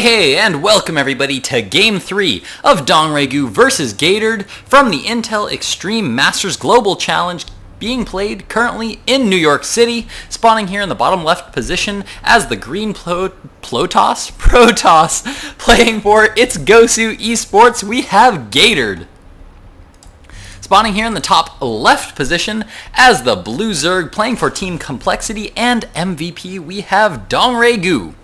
Hey, and welcome everybody to Game 3 of Dongregu vs. Gatored from the Intel Extreme Masters Global Challenge being played currently in New York City, spawning here in the bottom left position as the green Protoss playing for its GoSu Esports. We have Gatored. Spawning here in the top left position as the blue Zerg playing for Team Complexity and MVP, we have Dongregu.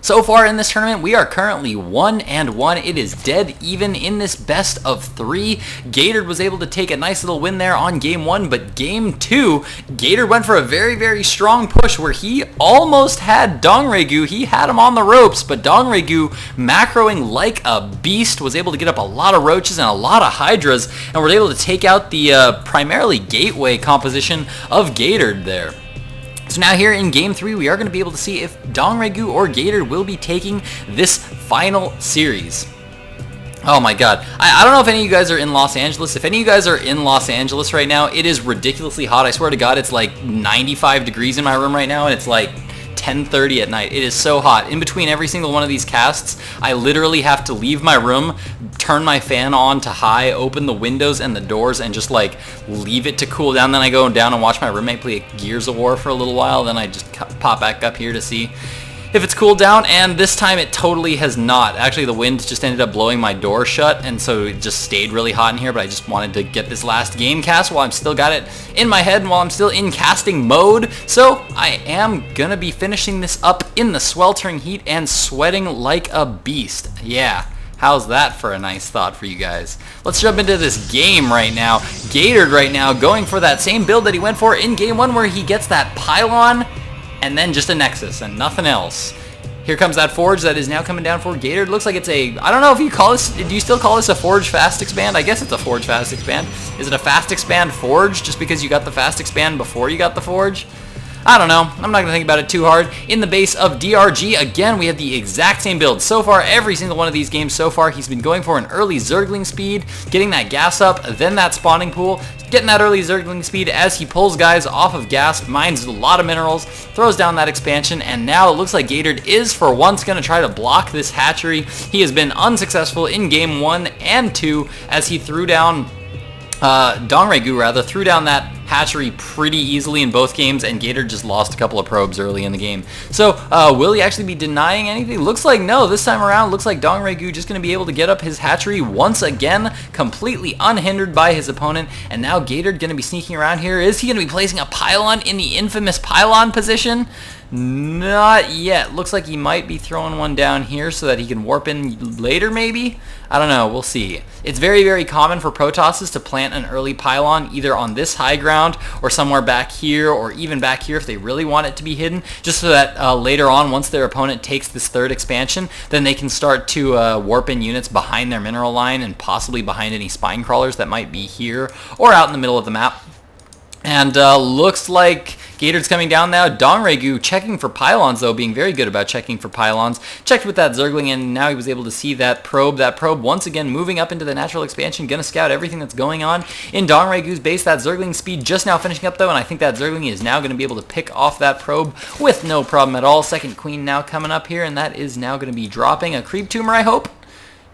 So far in this tournament, we are currently 1-1. It is dead even in this best of 3. Gatored was able to take a nice little win there on Game 1, but Game 2, Gatored went for a very strong push where he almost had Dongregu. He had him on the ropes, but Dongregu, macroing like a beast, was able to get up a lot of roaches and a lot of hydras, and were able to take out the primarily gateway composition of Gatored there. So now here in Game 3, we are going to be able to see if Dongregu or Gatored will be taking this final series. Oh my god. I don't know if any of you guys are in Los Angeles. If any of you guys are in Los Angeles right now, it is ridiculously hot. I swear to god, it's like 95 degrees in my room right now, and it's like 10:30 at night. It is so hot. In between every single one of these casts, I literally have to leave my room, turn my fan on to high, open the windows and the doors, and just like leave it to cool down. Then I go down and watch my roommate play Gears of War for a little while. Then I just pop back up here to see if it's cooled down, and this time it totally has not. Actually, the wind just ended up blowing my door shut, and so it just stayed really hot in here, but I just wanted to get this last game cast while I'm still got it in my head and while I'm still in casting mode. So I am gonna be finishing this up in the sweltering heat and sweating like a beast. Yeah. How's that for a nice thought for you guys? Let's jump into this game right now. Gatored right now going for that same build that he went for in Game 1 where he gets that pylon and then just a Nexus and nothing else. Here comes that Forge that is now coming down for Gatored. Looks like it's a, I don't know if you call this, do you still call this a Forge Fast Expand? I guess it's a Forge Fast Expand. Is it a Fast Expand Forge just because you got the Fast Expand before you got the Forge? I don't know. I'm not going to think about it too hard. In the base of DRG, again, we have the exact same build. So far, every single one of these games so far, he's been going for an early Zergling speed, getting that gas up, then that spawning pool, getting that early Zergling speed as he pulls guys off of gas, mines a lot of minerals, throws down that expansion, and now it looks like Gatored is for once going to try to block this hatchery. He has been unsuccessful in Game 1 and 2 as he threw down Dongregu threw down that hatchery pretty easily in both games, and Gatored just lost a couple of probes early in the game. So will he actually be denying anything? Looks like no. This time around, looks like Dongregu just going to be able to get up his hatchery once again, completely unhindered by his opponent. And now Gatored going to be sneaking around here. Is he going to be placing a pylon in the infamous pylon position? Not yet. Looks like he might be throwing one down here so that he can warp in later, maybe? I don't know. We'll see. It's very common for Protosses to plant an early pylon either on this high ground or somewhere back here, or even back here if they really want it to be hidden, just so that later on, once their opponent takes this third expansion, then they can start to warp in units behind their mineral line and possibly behind any spine crawlers that might be here or out in the middle of the map. And looks like Gatored's coming down now. Dongregu checking for pylons, though, being very good about checking for pylons. Checked with that Zergling, and now he was able to see that probe. That probe once again moving up into the natural expansion, gonna scout everything that's going on in Dongregu's base. That Zergling speed just now finishing up, though, and I think that Zergling is now gonna be able to pick off that probe with no problem at all. Second queen now coming up here, and that is now gonna be dropping a creep tumor, I hope.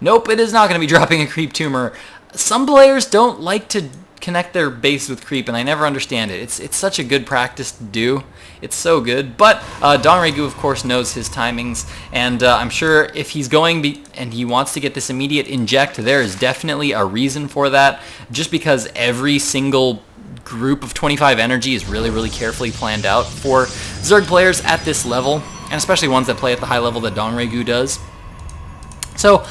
Nope, it is not gonna be dropping a creep tumor. Some players don't like to connect their base with creep, and I never understand it. It's such a good practice to do. It's so good. But Dongregu, of course, knows his timings, and I'm sure if he's going and he wants to get this immediate inject, there is definitely a reason for that, just because every single group of 25 energy is really carefully planned out for Zerg players at this level, and especially ones that play at the high level that Dongregu does. So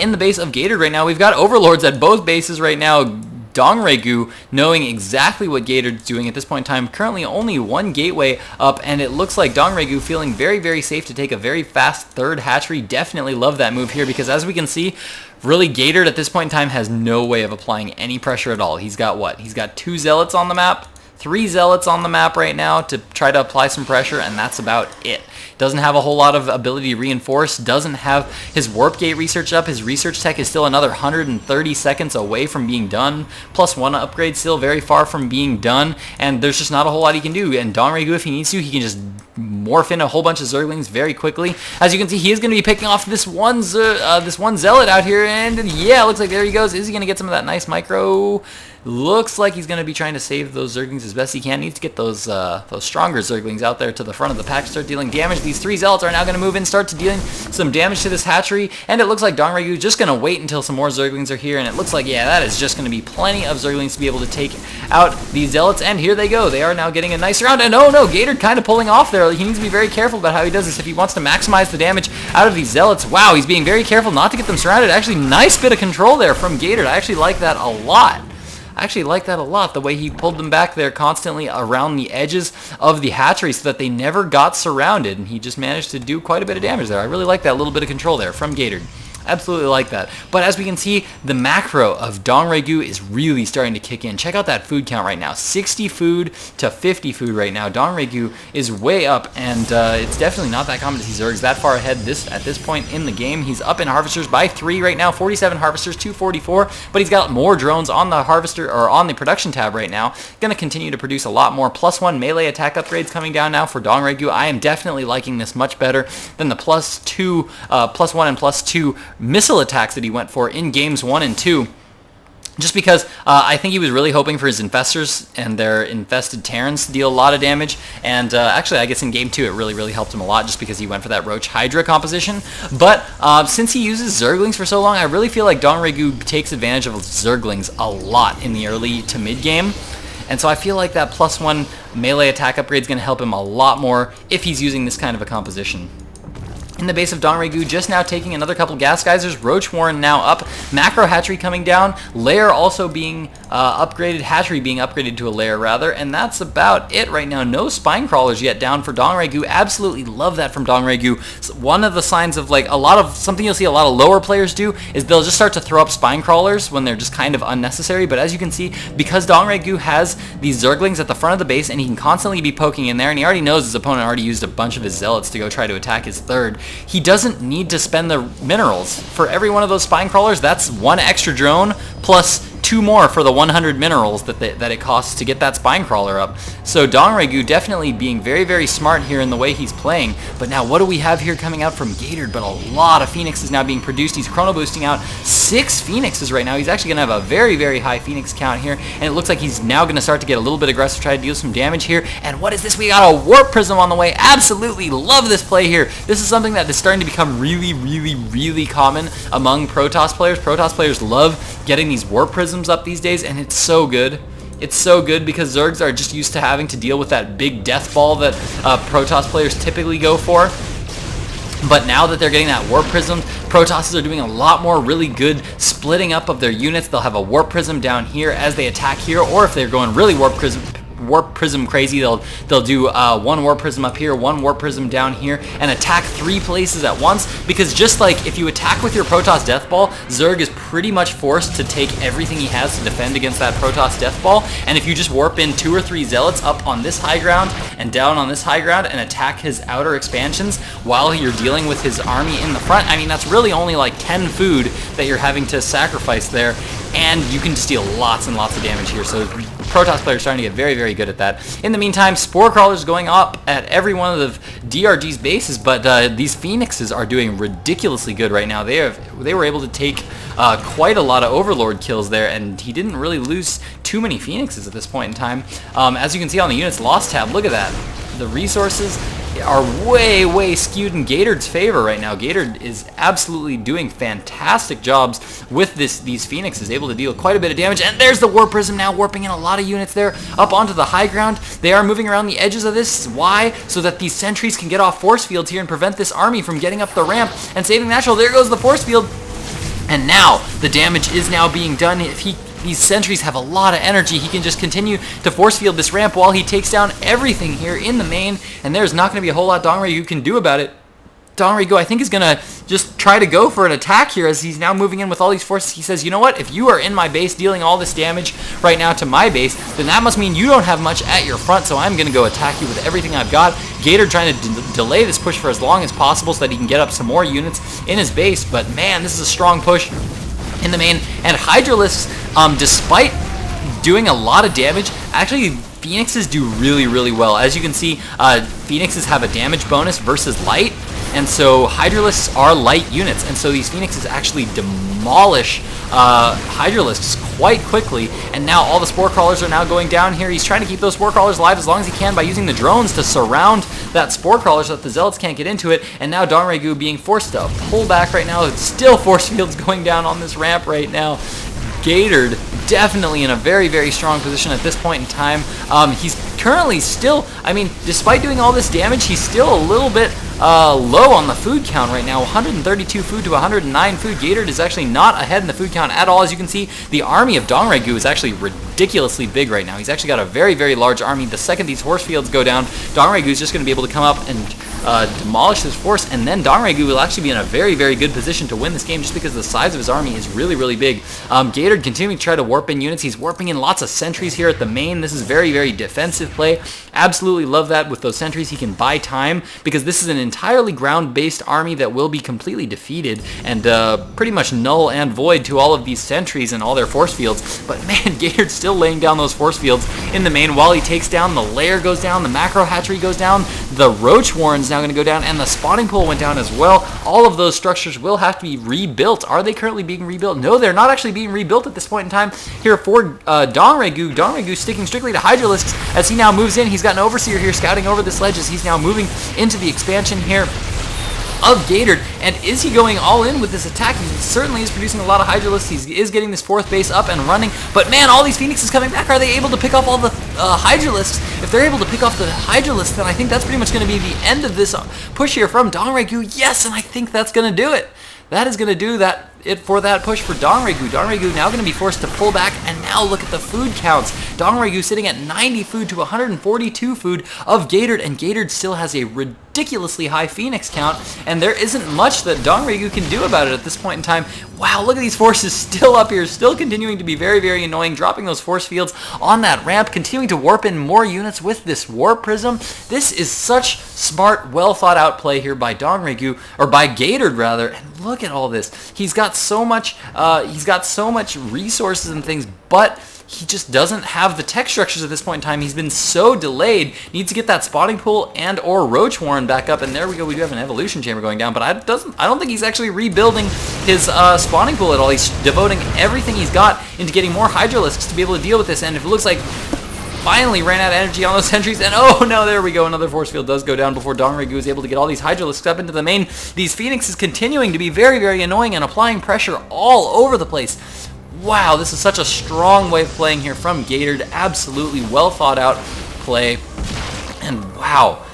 in the base of Gatored right now, we've got Overlords at both bases right now. Dongregu knowing exactly what Gatored's doing at this point in time. Currently only one gateway up, and it looks like Dongregu feeling very safe to take a very fast third hatchery. Definitely love that move here, because as we can see, really Gatored at this point in time has no way of applying any pressure at all. He's got what? He's got 2 Zealots on the map, 3 Zealots on the map right now to try to apply some pressure, and that's about it. Doesn't have a whole lot of ability to reinforce. Doesn't have his warp gate research up. His research tech is still another 130 seconds away from being done. +1 upgrade still very far from being done. And there's just not a whole lot he can do. And Dongregu, if he needs to, he can just morph in a whole bunch of Zerglings very quickly. As you can see, he is going to be picking off this one Zealot out here, and yeah, looks like there he goes. Is he going to get some of that nice micro? Looks like he's going to be trying to save those Zerglings as best he can. Needs to get those stronger Zerglings out there to the front of the pack, start dealing damage. These 3 Zealots are now going to move in, start to dealing some damage to this hatchery, and it looks like Dongregu is just going to wait until some more Zerglings are here, and it looks like, yeah, that is just going to be plenty of Zerglings to be able to take out these Zealots, and here they go. They are now getting a nice round, and oh no, Gatored kind of pulling off there. He needs to be very careful about how he does this if he wants to maximize the damage out of these Zealots. Wow, he's being very careful not to get them surrounded. Actually, nice bit of control there from Gatored. I actually like that a lot. The way he pulled them back there constantly around the edges of the hatchery so that they never got surrounded, and he just managed to do quite a bit of damage there. I really like that little bit of control there from Gatored. Absolutely like that. But as we can see, the macro of Dongregu is really starting to kick in. Check out that food count right now. 60 food to 50 food right now. Dongregu is way up, and it's definitely not that common to see Zergs that far ahead at this point in the game. He's up in harvesters by 3 right now. 47 harvesters, 244, but he's got more drones on the harvester or on the production tab right now. Going to continue to produce a lot more. +1 melee attack upgrades coming down now for Dongregu. I am definitely liking this much better than the +1 and +2 missile attacks that he went for in games 1 and 2. Just because I think he was really hoping for his infestors and their infested Terrans to deal a lot of damage, and actually I guess in game 2 it really helped him a lot just because he went for that Roach Hydra composition. But since he uses Zerglings for so long, I really feel like Dongregu takes advantage of Zerglings a lot in the early to mid game. And so I feel like that +1 melee attack upgrade is going to help him a lot more if he's using this kind of a composition. In the base of Dongregu, just now taking another couple gas geysers. Roach Warren now up. Macro Hatchery coming down. Lair also being upgraded. Hatchery being upgraded to a lair, rather. And that's about it right now. No spine crawlers yet down for Dongregu. Absolutely love that from Dongregu. So one of the signs of like something you'll see a lot of lower players do is they'll just start to throw up spine crawlers when they're just kind of unnecessary. But as you can see, because Dongregu has these Zerglings at the front of the base and he can constantly be poking in there, and he already knows his opponent already used a bunch of his Zealots to go try to attack his third, he doesn't need to spend the minerals. For every one of those spine crawlers, that's 1 extra drone plus 2 more for the 100 minerals that it costs to get that spine crawler up. So Dongregu definitely being very smart here in the way he's playing. But now what do we have here coming out from Gatored? But a lot of Phoenixes now being produced. He's chrono boosting out 6 Phoenixes right now. He's actually going to have a very high Phoenix count here. And it looks like he's now going to start to get a little bit aggressive, try to deal some damage here. And what is this? We got a Warp Prism on the way. Absolutely love this play here. This is something that is starting to become really common among Protoss players. Protoss players love getting these Warp Prisms up these days, and it's so good. It's so good because Zergs are just used to having to deal with that big death ball that Protoss players typically go for. But now that they're getting that Warp Prism, Protosses are doing a lot more really good splitting up of their units. They'll have a Warp Prism down here as they attack here, or if they're going really Warp Prism crazy, they'll do 1 Warp Prism up here, 1 Warp Prism down here, and attack 3 places at once. Because just like if you attack with your Protoss Death Ball, Zerg is pretty much forced to take everything he has to defend against that Protoss Death Ball. And if you just warp in 2 or 3 Zealots up on this high ground and down on this high ground and attack his outer expansions while you're dealing with his army in the front, I mean, that's really only like 10 food that you're having to sacrifice there, and you can just deal lots and lots of damage here. So Protoss players starting to get very good at that. In the meantime, Spore Crawlers going up at every one of the DRG's bases, but these Phoenixes are doing ridiculously good right now. They were able to take quite a lot of Overlord kills there, and he didn't really lose too many Phoenixes at this point in time. As you can see on the units lost tab, look at that. The resources are way skewed in Gatored's favor right now. Gatored is absolutely doing fantastic jobs with these Phoenixes, able to deal quite a bit of damage. And there's the Warp Prism now warping in a lot of units there up onto the high ground. They are moving around the edges of this. Why? So that these sentries can get off force fields here and prevent this army from getting up the ramp and saving natural. There goes the force field. And now the damage is now being done. These sentries have a lot of energy, he can just continue to force field this ramp while he takes down everything here in the main, and there's not going to be a whole lot Dongregu can do about it. Donregu, I think, is going to just try to go for an attack here as he's now moving in with all these forces. He says, you know what, if you are in my base dealing all this damage right now to my base, then that must mean you don't have much at your front, so I'm going to go attack you with everything I've got. Gator trying to delay this push for as long as possible so that he can get up some more units in his base, but man, this is a strong push in the main. And Hydralisks, despite doing a lot of damage, actually Phoenixes do really, really well. As you can see, Phoenixes have a damage bonus versus light, and so Hydralisks are light units, and so these Phoenixes actually demolish Hydralisks quite quickly. And now all the Spore Crawlers are now going down here. He's trying to keep those Spore Crawlers alive as long as he can by using the drones to surround that Spore Crawler so that the Zealots can't get into it. And now Donregu being forced to pull back right now. It's still force fields going down on this ramp right now. Gatored definitely in a very, very strong position at this point in time. He's currently still, I mean, despite doing all this damage, he's still a little bit low on the food count right now. 132 food to 109 food. Gatored is actually not ahead in the food count at all. As you can see, the army of Donregu is actually ridiculously big right now. He's actually got a very, very large army. The second these horse fields go down, Donregu is just going to be able to come up and demolish his force, and then Donregu will actually be in a very, very good position to win this game just because the size of his army is really, really big. Gatored continuing to try to warp in units. He's warping in lots of sentries here at the main. This is very, very defensive play. Absolutely love that. With those sentries, he can buy time because this is an entirely ground-based army that will be completely defeated and pretty much null and void to all of these sentries and all their force fields. But man, Gatored's still laying down those force fields in the main while he takes down. The lair goes down, the macro hatchery goes down, the roach warren's now going to go down, and the spawning pool went down as well. All of those structures will have to be rebuilt. Are they currently being rebuilt? No, they're not actually being rebuilt at this point in time here for Donregu. Donregu sticking strictly to Hydralisks as he now moves in. He's got an overseer here scouting over this ledge as he's now moving into the expansion here of Gatored. And is he going all in with this attack? He certainly is producing a lot of Hydralisks. He is getting this fourth base up and running. But man, all these Phoenixes coming back. Are they able to pick off all the Hydralisks? If they're able to pick off the Hydralisks, then I think that's pretty much going to be the end of this push here from Donregu. Yes, and I think that's going to do it. That is going to do it for that push for Donregu. Donregu now going to be forced to pull back, and now look at the food counts. Donregu sitting at 90 food to 142 food of Gatored, and Gatored still has a ridiculously high Phoenix count, and there isn't much that Donregu can do about it at this point in time. Wow, look at these forces still up here, still continuing to be very, very annoying, dropping those force fields on that ramp, continuing to warp in more units with this warp prism. This is such smart, well thought out play here by Donregu, or by Gatored rather, and look at all this. He's got so much resources and things, but he just doesn't have the tech structures at this point in time. He's been so delayed. Needs to get that spawning pool and or roach warren back up, and there we go. We do have an evolution chamber going down, but I don't think he's actually rebuilding his spawning pool at all. He's devoting everything he's got into getting more Hydralisks to be able to deal with this, and if it looks like finally ran out of energy on those sentries, and oh no, there we go, another force field does go down before Donregu is able to get all these Hydralisks up into the main. These Phoenixes continuing to be very, very annoying and applying pressure all over the place. Wow, this is such a strong way of playing here from Gatored. Absolutely well thought out play, and wow,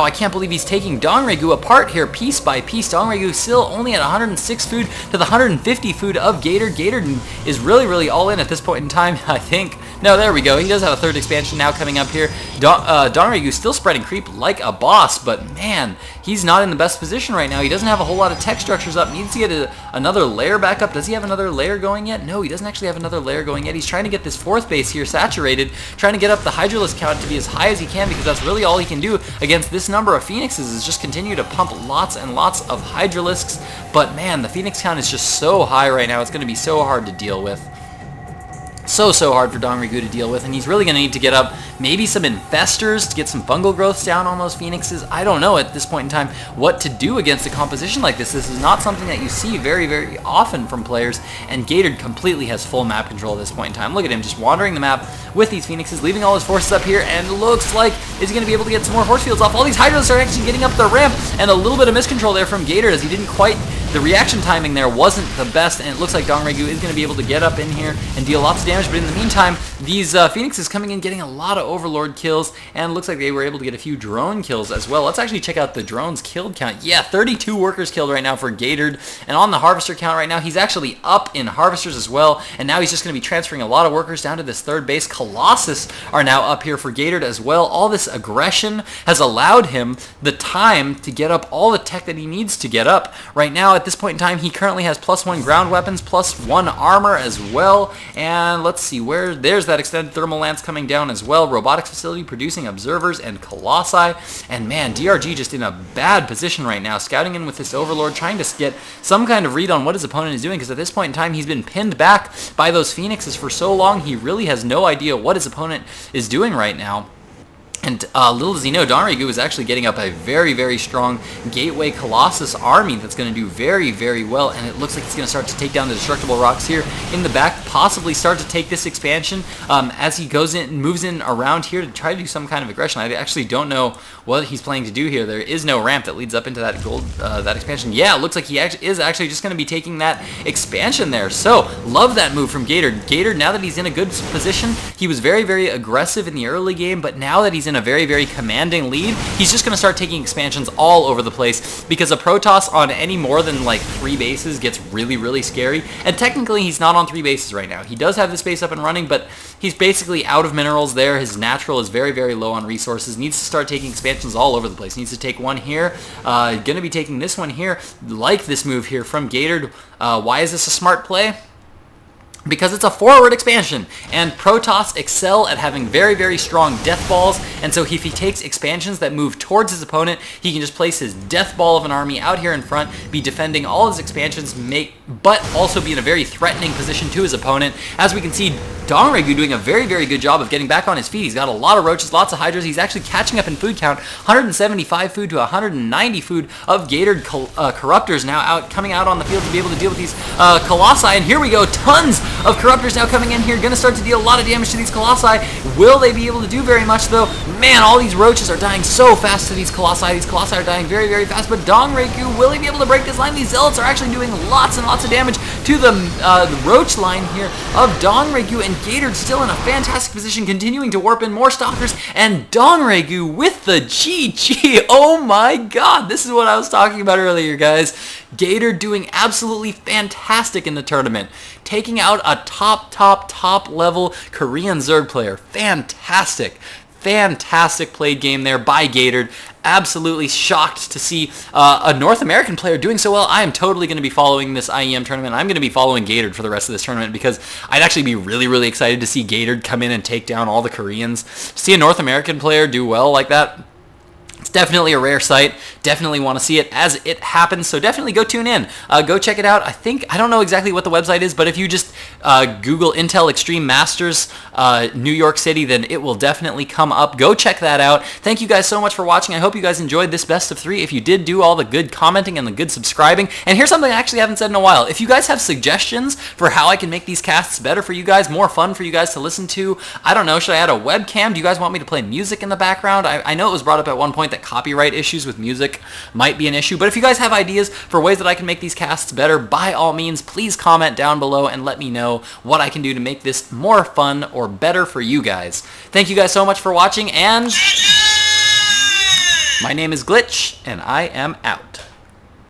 I can't believe he's taking Donregu apart here piece by piece. Donregu still only at 106 food to the 150 food of Gatored. Gatored is really, really all in at this point in time, I think. No, there we go. He does have a third expansion now coming up here. Donregu still spreading creep like a boss, but man, he's not in the best position right now. He doesn't have a whole lot of tech structures up. Needs to get another lair back up. Does he have another lair going yet? No, he doesn't actually have another lair going yet. He's trying to get this fourth base here saturated, trying to get up the Hydralisk count to be as high as he can, because that's really all he can do against this number of Phoenixes, is just continue to pump lots and lots of Hydralisks. But man, the Phoenix count is just so high right now. It's going to be so hard to deal with. So hard for Donregu to deal with, and he's really going to need to get up maybe some infestors to get some fungal growths down on those Phoenixes. I don't know at this point in time what to do against a composition like this. This is not something that you see very, very often from players, and Gatored completely has full map control at this point in time. Look at him just wandering the map with these Phoenixes, leaving all his forces up here, and looks like is he going to be able to get some more force fields off. All these Hydralisks are actually getting up the ramp, and a little bit of miscontrol there from Gatored as he didn't quite the reaction timing there wasn't the best, and it looks like Dongregu is going to be able to get up in here and deal lots of damage, but in the meantime, these Phoenixes coming in, getting a lot of Overlord kills, and it looks like they were able to get a few drone kills as well. Let's actually check out the drones killed count. Yeah, 32 workers killed right now for Gatored, and on the Harvester count right now, he's actually up in Harvesters as well, and now he's just going to be transferring a lot of workers down to this third base. Colossus are now up here for Gatored as well. All this aggression has allowed him the time to get up all the tech that he needs to get up. Right now, at this point in time, he currently has +1 ground weapons, +1 armor as well, and let's see, there's that extended thermal lance coming down as well. Robotics facility producing observers and colossi, and man, DRG just in a bad position right now, scouting in with this Overlord, trying to get some kind of read on what his opponent is doing, because at this point in time, he's been pinned back by those Phoenixes for so long, he really has no idea what his opponent is doing right now. And little does he know, Dongregu is actually getting up a very, very strong Gateway Colossus army that's going to do very, very well, and it looks like he's going to start to take down the Destructible Rocks here in the back, possibly start to take this expansion as he goes in, moves in around here to try to do some kind of aggression. I actually don't know what he's planning to do here. There is no ramp that leads up into that that expansion. Yeah, it looks like he is actually just going to be taking that expansion there. So, love that move from Gatored. Gatored, now that he's in a good position, he was very, very aggressive in the early game, but now that he's in a very, very commanding lead, he's just going to start taking expansions all over the place, because a Protoss on any more than like 3 bases gets really, really scary. And technically, he's not on 3 bases right now. He does have this base up and running, but he's basically out of minerals there. His natural is very, very low on resources. Needs to start taking expansions all over the place. Needs to take one here. Going to be taking this one here. Like this move here from Gatored. Why is this a smart play? Because it's a forward expansion, and Protoss excel at having very, very strong death balls, and so if he takes expansions that move towards his opponent, he can just place his death ball of an army out here in front, be defending all his expansions, but also be in a very threatening position to his opponent. As we can see, Dongregu doing a very, very good job of getting back on his feet. He's got a lot of roaches, lots of hydras. He's actually catching up in food count. 175 food to 190 food of Gatored Corruptors now coming out on the field to be able to deal with these Colossi. And here we go, tons of Corruptors now coming in here, going to start to deal a lot of damage to these Colossi. Will they be able to do very much though? Man, all these roaches are dying so fast to these Colossi. These Colossi are dying very, very fast, but Dongregu, will he be able to break this line? These Zealots are actually doing lots and lots of damage to the roach line here of Dongregu, and Gatored still in a fantastic position, continuing to warp in more Stalkers, and Dongregu with the GG. Oh my god, this is what I was talking about earlier, guys. Gatored doing absolutely fantastic in the tournament, taking out a top level Korean Zerg player. Fantastic played game there by Gatored. Absolutely shocked to see a North American player doing so well. I am totally going to be following this IEM tournament. I'm going to be following Gatored for the rest of this tournament, because I'd actually be really, really excited to see Gatored come in and take down all the Koreans. To see a North American player do well like that, it's definitely a rare sight. Definitely want to see it as it happens, so definitely go tune in. Go check it out. I don't know exactly what the website is, but if you just Google Intel Extreme Masters New York City, then it will definitely come up. Go check that out. Thank you guys so much for watching. I hope you guys enjoyed this best of 3. If you did, do all the good commenting and the good subscribing. And here's something I actually haven't said in a while. If you guys have suggestions for how I can make these casts better for you guys, more fun for you guys to listen to, I don't know, should I add a webcam? Do you guys want me to play music in the background? I know it was brought up at one point that copyright issues with music might be an issue, but if you guys have ideas for ways that I can make these casts better, by all means, please comment down below and let me know what I can do to make this more fun or better for you guys. Thank you guys so much for watching, and my name is Glitch, and I am out.